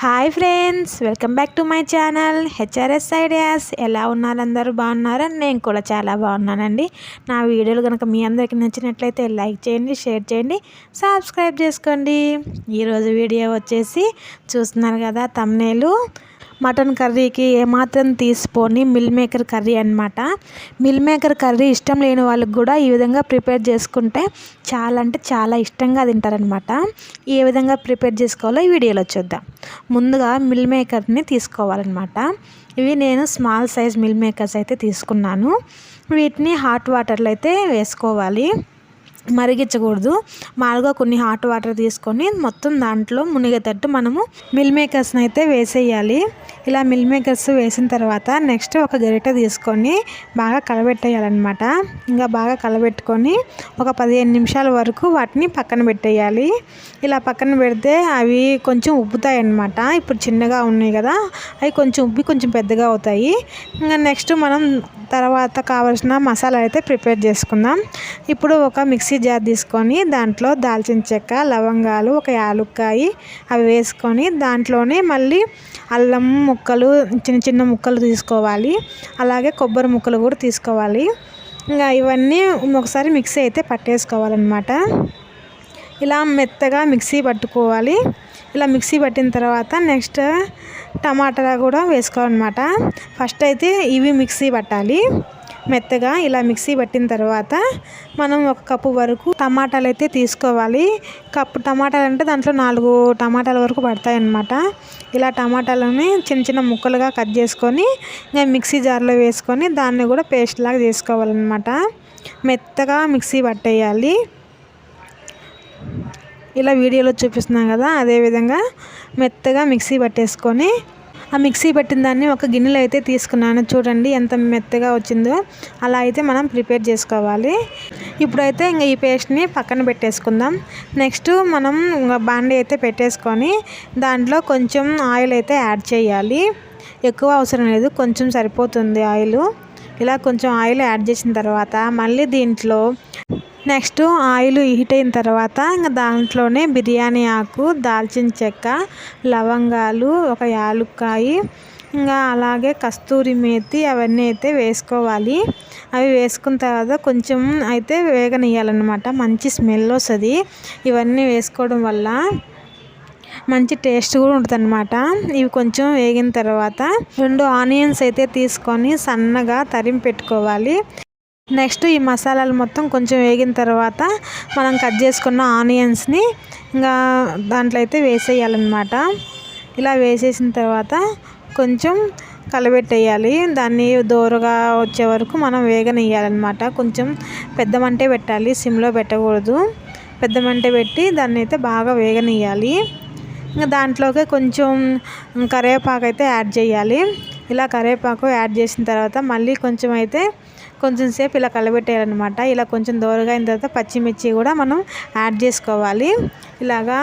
Hi friends, welcome back to my channel HRS ideas. ఎలా ఉన్నారు? అందరూ బాగున్నారా? నేను కూడా చాలా బాగున్నానండి. నా వీడియోలు కనుక మీ అందరికీ నచ్చినట్లయితే లైక్ చేయండి, షేర్ చేయండి, సబ్స్క్రైబ్ చేసుకోండి. ఈరోజు వీడియో వచ్చేసి చూస్తున్నారు కదా, థంబ్నెయిల్ మటన్ కర్రీకి ఏమాత్రం తీసిపోని మిల్ మేకర్ కర్రీ అనమాట. మిల్ మేకర్ కర్రీ ఇష్టం లేని వాళ్ళకి కూడా ఈ విధంగా ప్రిపేర్ చేసుకుంటే చాలా అంటే చాలా ఇష్టంగా తింటారనమాట. ఏ విధంగా ప్రిపేర్ చేసుకోవాలో ఈ వీడియోలో చూద్దాం. ముందుగా మిల్ మేకర్ని తీసుకోవాలన్నమాట. ఇవి నేను స్మాల్ సైజ్ మిల్ మేకర్స్ అయితే తీసుకున్నాను. వీటిని హాట్ వాటర్లో అయితే వేసుకోవాలి, మరిగించకూడదు. మామూలుగా కొన్ని హాట్ వాటర్ తీసుకొని మొత్తం దాంట్లో మునిగేటట్టు మనము మిల్ మేకర్స్ని అయితే వేసేయాలి. ఇలా మిల్ మేకర్స్ వేసిన తర్వాత నెక్స్ట్ ఒక గరిటె తీసుకొని బాగా కలబెట్టేయాలన్నమాట. ఇంకా బాగా కలబెట్టుకొని ఒక 15 నిమిషాల వరకు వాటిని పక్కన పెట్టేయాలి. ఇలా పక్కన పెడితే అవి కొంచెం ఉబ్బుతాయి అన్నమాట. ఇప్పుడు చిన్నగా ఉన్నాయి కదా, అవి కొంచెం ఉబ్బి కొంచెం పెద్దగా అవుతాయి. ఇంకా నెక్స్ట్ మనం తర్వాత కావాల్సిన మసాలా అయితే ప్రిపేర్ చేసుకుందాం. ఇప్పుడు ఒక మిక్సీ జార్ తీసుకొని దాంట్లో దాల్చిన చెక్క, లవంగాలు, ఒక యాలుక్కాయి అవి వేసుకొని దాంట్లోనే మళ్ళీ అల్లం ముక్కలు చిన్న చిన్న ముక్కలు తీసుకోవాలి. అలాగే కొబ్బరి ముక్కలు కూడా తీసుకోవాలి. ఇంకా ఇవన్నీ ఒకసారి మిక్సీ అయితే పట్టేసుకోవాలన్నమాట. ఇలా మెత్తగా మిక్సీ పట్టుకోవాలి. ఇలా మిక్సీ పట్టిన తర్వాత నెక్స్ట్ టమాటా కూడా వేసుకోవాలన్నమాట. ఫస్ట్ అయితే ఇవి మిక్సీ పట్టాలి మెత్తగా. ఇలా మిక్సీ పట్టిన తర్వాత మనం ఒక కప్పు వరకు టమాటాలు అయితే తీసుకోవాలి. కప్పు టమాటాలు అంటే దాంట్లో 4 టమాటాల వరకు పడతాయి అన్నమాట. ఇలా టమాటాలని చిన్న చిన్న ముక్కలుగా కట్ చేసుకొని ఇంకా మిక్సీ జార్లో వేసుకొని దాన్ని కూడా పేస్ట్ లాగా చేసుకోవాలన్నమాట. మెత్తగా మిక్సీ పట్టేయాలి. ఇలా వీడియోలో చూపిస్తున్నాం కదా, అదేవిధంగా మెత్తగా మిక్సీ పట్టేసుకొని ఆ మిక్సీ పట్టిన దాన్ని ఒక గిన్నెలో అయితే తీసుకున్నాను. చూడండి ఎంత మెత్తగా వచ్చిందో. అలా అయితే మనం ప్రిపేర్ చేసుకోవాలి. ఇప్పుడైతే ఇంకా ఈ పేస్ట్ని పక్కన పెట్టేసుకుందాం. నెక్స్ట్ మనం బాండీ అయితే పెట్టేసుకొని దాంట్లో కొంచెం ఆయిల్ అయితే యాడ్ చేయాలి. ఎక్కువ అవసరం లేదు, కొంచెం సరిపోతుంది ఆయిల్. ఇలా కొంచెం ఆయిల్ యాడ్ చేసిన తర్వాత మళ్ళీ దీంట్లో నెక్స్ట్ ఆయిల్ హీట్ అయిన తర్వాత ఇంకా దాంట్లోనే బిర్యానీ ఆకు, దాల్చిన చెక్క, లవంగాలు, ఒక యాలుక్కాయి, ఇంకా అలాగే కస్తూరి మేతి అవన్నీ అయితే వేసుకోవాలి. అవి వేసుకున్న తర్వాత కొంచెం అయితే వేగనియాలన్నమాట. మంచి స్మెల్ వస్తుంది ఇవన్నీ వేసుకోవడం వల్ల, మంచి టేస్ట్ కూడా ఉంటుంది అనమాట. ఇవి కొంచెం వేగిన తర్వాత 2 ఆనియన్స్ అయితే తీసుకొని సన్నగా తరిమి పెట్టుకోవాలి. నెక్స్ట్ ఈ మసాలాలు మొత్తం కొంచెం వేగిన తర్వాత మనం కట్ చేసుకున్న ఆనియన్స్ని ఇంకా దాంట్లో అయితే వేసేయాలన్నమాట. ఇలా వేసేసిన తర్వాత కొంచెం కలబెట్టేయాలి. దాన్ని దోరగా వచ్చే వరకు మనం వేగనియాలన్నమాట. కొంచెం పెద్ద మంటే పెట్టాలి, సిమ్లో పెట్టకూడదు. పెద్ద మంటే పెట్టి దాన్ని అయితే బాగా వేగనియాలి. ఇంకా దాంట్లోకి కొంచెం కరివేపాకు అయితే యాడ్ చేయాలి. ఇలా కరివేపాకు యాడ్ చేసిన తర్వాత మళ్ళీ కొంచెం సేపు ఇలా కలబెట్టేయాలన్నమాట. ఇలా కొంచెం దోరగా అయిన తర్వాత పచ్చిమిర్చి కూడా మనం యాడ్ చేసుకోవాలి. ఇలాగా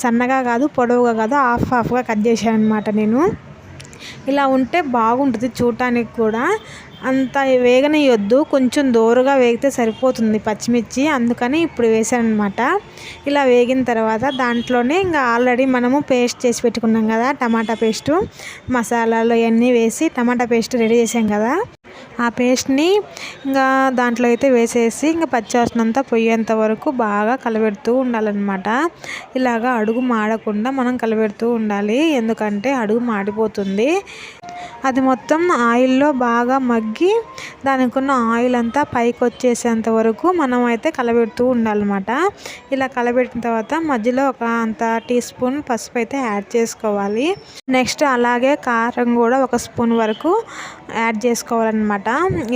సన్నగా కాదు, పొడవుగా కాదు, హాఫ్గా కట్ చేశాను అనమాట నేను. ఇలా ఉంటే బాగుంటుంది చూడటానికి కూడా. అంత వేగనియొద్దు, కొంచెం దోరగా వేగితే సరిపోతుంది పచ్చిమిర్చి. అందుకని ఇప్పుడు వేసాను అనమాట. ఇలా వేగిన తర్వాత దాంట్లోనే ఇంకా ఆల్రెడీ మనము పేస్ట్ చేసి పెట్టుకున్నాం కదా, టమాటా పేస్టు, మసాలాలు ఇవన్నీ వేసి టమాటా పేస్ట్ రెడీ చేసాం కదా, ఆ పేస్ట్ని ఇంకా దాంట్లో అయితే వేసేసి ఇంకా పచ్చివాసనంతా పోయేంత వరకు బాగా కలబెడుతూ ఉండాలన్నమాట. ఇలాగా అడుగు మాడకుండా మనం కలబెడుతూ ఉండాలి, ఎందుకంటే అడుగు మాడిపోతుంది. అది మొత్తం ఆయిల్లో బాగా మగ్గి దానికి ఉన్న ఆయిల్ అంతా పైకి వచ్చేసేంత వరకు మనం అయితే కలబెడుతూ ఉండాలన్నమాట. ఇలా కలబెట్టిన తర్వాత మధ్యలో ఒక అంత టీ స్పూన్ పసుపు అయితే యాడ్ చేసుకోవాలి. నెక్స్ట్ అలాగే కారం కూడా 1 స్పూన్ వరకు యాడ్ చేసుకోవాలన్నమాట.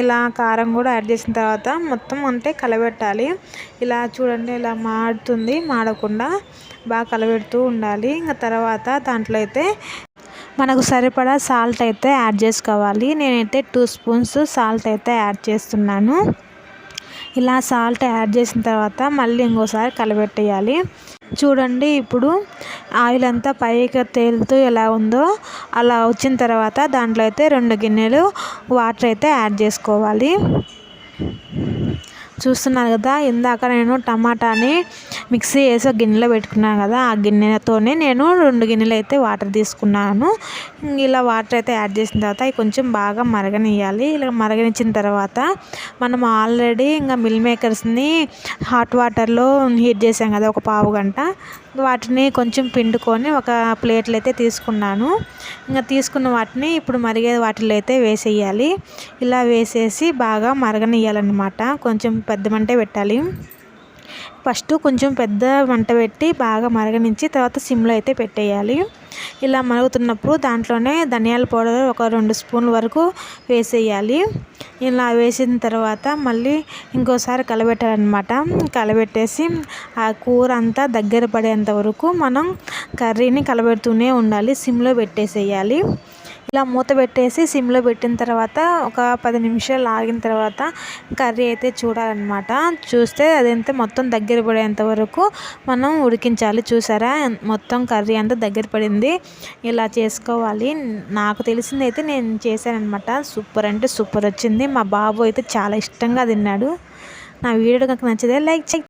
ఇలా కారం కూడా యాడ్ చేసిన తర్వాత మొత్తం అంటే కలబెట్టాలి. ఇలా చూడండి, ఇలా మాడుతుంది, మాడకుండా బాగా కలబెడుతూ ఉండాలి. ఇంకా తర్వాత దాంట్లో అయితే మనకు సరిపడా సాల్ట్ అయితే యాడ్ చేసుకోవాలి. నేనైతే 2 స్పూన్స్ సాల్ట్ అయితే యాడ్ చేస్తున్నాను. ఇలా సాల్ట్ యాడ్ చేసిన తర్వాత మళ్ళీ ఇంకోసారి కలబెట్టేయాలి. చూడండి, ఇప్పుడు ఆయిల్ అంతా పైకి తేలుతూ ఎలా ఉందో అలా వచ్చిన తర్వాత దాంట్లో అయితే 2 గిన్నెలు వాటర్ అయితే యాడ్ చేసుకోవాలి. చూస్తున్నారు కదా, ఇందాక నేను టమాటాని మిక్సీ వేసి ఒక గిన్నెలో పెట్టుకున్నాను కదా, ఆ గిన్నెతోనే నేను 2 గిన్నెలు అయితే వాటర్ తీసుకున్నాను. ఇలా వాటర్ అయితే యాడ్ చేసిన తర్వాత అవి కొంచెం బాగా మరగనియాలి. ఇలా మరగనిచ్చిన తర్వాత మనం ఆల్రెడీ ఇంకా మిల్ మేకర్స్ని హాట్ వాటర్లో హీట్ చేసాం కదా ఒక పావు గంట, వాటిని కొంచెం పిండుకొని ఒక ప్లేట్లు అయితే తీసుకున్నాను. ఇంకా తీసుకున్న వాటిని ఇప్పుడు మరిగే వాటిలో అయితే వేసేయాలి. ఇలా వేసేసి బాగా మరగనియాలన్నమాట. కొంచెం పెద్ద మంటే పెట్టాలి. ఫస్ట్ కొంచెం పెద్ద మంట పెట్టి బాగా మరగనించి తర్వాత సిమ్లో అయితే పెట్టేయాలి. ఇలా మరుగుతున్నప్పుడు దాంట్లోనే ధనియాల పౌడర్ ఒక 2 స్పూన్ల వరకు వేసేయాలి. ఇలా వేసిన తర్వాత మళ్ళీ ఇంకోసారి కలబెట్టాలన్నమాట. కలబెట్టేసి ఆ కూర అంతా దగ్గర పడేంత వరకు మనం కర్రీని కలబెడుతూనే ఉండాలి. సిమ్లో పెట్టేసేయాలి. ఇలా మూత పెట్టేసి సిమ్లో పెట్టిన తర్వాత ఒక 10 నిమిషాలు ఆగిన తర్వాత కర్రీ అయితే చూడాలన్నమాట. చూస్తే అదంతా మొత్తం దగ్గర పడేంత వరకు మనం ఉడికించాలి. చూసారా, మొత్తం కర్రీ అంతా దగ్గర పడింది. ఇలా చేసుకోవాలి. నాకు తెలిసింది అయితే నేను చేశానన్నమాట. సూపర్ అంటే సూపర్ వచ్చింది. మా బాబు అయితే చాలా ఇష్టంగా తిన్నాడు. నా వీడియో కనుక నచ్చితే లైక్ చేయండి.